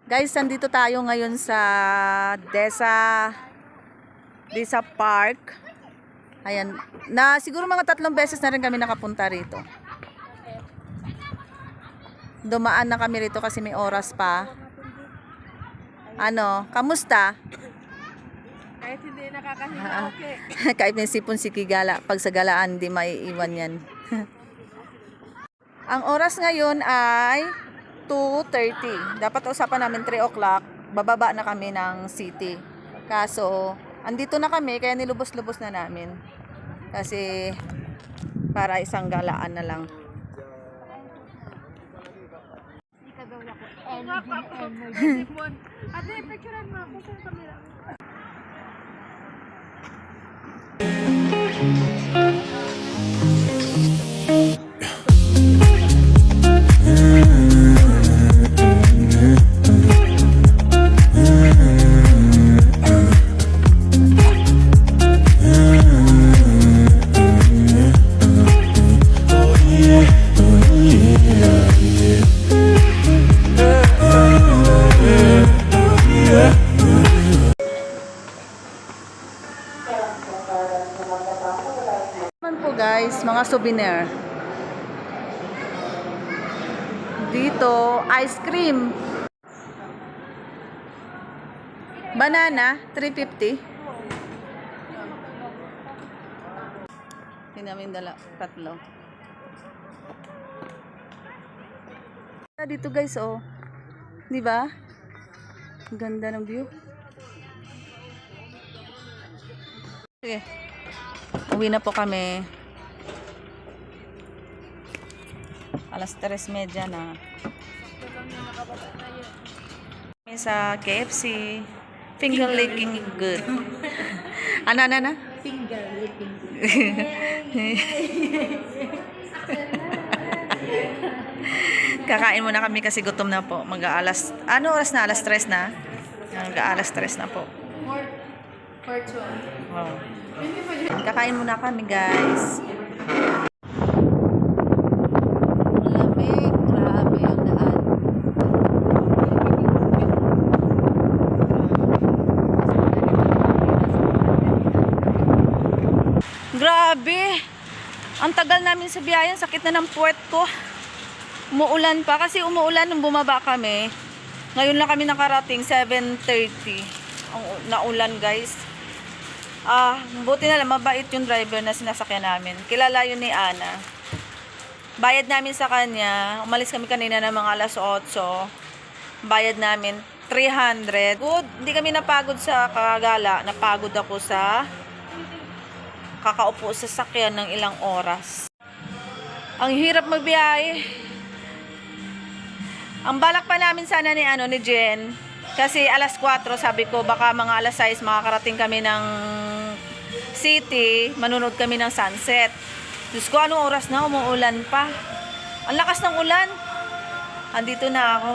Guys, nandito tayo ngayon sa Desa Park. Ayan, siguro mga 3 beses na rin kami nakapunta rito. Dumaan na kami rito kasi may oras pa. Ano, kamusta? Kahit hindi nakakahinga, okay. Kahit may sipon si Kigala, pag sa galaan, di maiiwan yan. Ang oras ngayon ay 2:30. Dapat usapan namin 3 o'clock. Bababa na kami ng city. Kaso, andito na kami, kaya nilubos-lubos na namin. Kasi, para isang galaan na lang. Ate, picturean mo ako sa camera. Naman po guys, mga souvenir. Dito, ice cream. Banana, 350. Hindi namin dala, 3. Dito guys, oh. Di ba? Ang ganda ng view. Sige. Uwi na po kami. Alas 3:30 na. Kami sa KFC. Finger licking good. Ano? Finger licking. Kakain muna kami kasi gutom na po. Ano oras na? Alas 3 na? Mag-aalas 3 na po. Wow. Kakain muna kami guys. Lamig. Grabe ang daan. Grabe. Ang tagal namin sa biyayan. Sakit na ng puwet ko. Umuulan pa. Kasi umuulan nung bumaba kami. Ngayon lang kami nakarating. 7:30. Ang naulan guys. Buti na lang, mabait yung driver na sinasakyan namin. Kilala yun ni Ana. Bayad namin sa kanya. Umalis kami kanina ng mga alas 8. Bayad namin 300. Good. Hindi kami napagod sa kagala. Napagod ako sa kakaupo sa sakyan ng ilang oras. Ang hirap magbiyahe. Ang balak pa namin sana ni Jen. Kasi alas 4, sabi ko, baka mga alas 6 makakarating kami ng city, manunod kami ng sunset. Diyos ko, anong oras na? Umuulan pa. Ang lakas ng ulan. Andito na ako.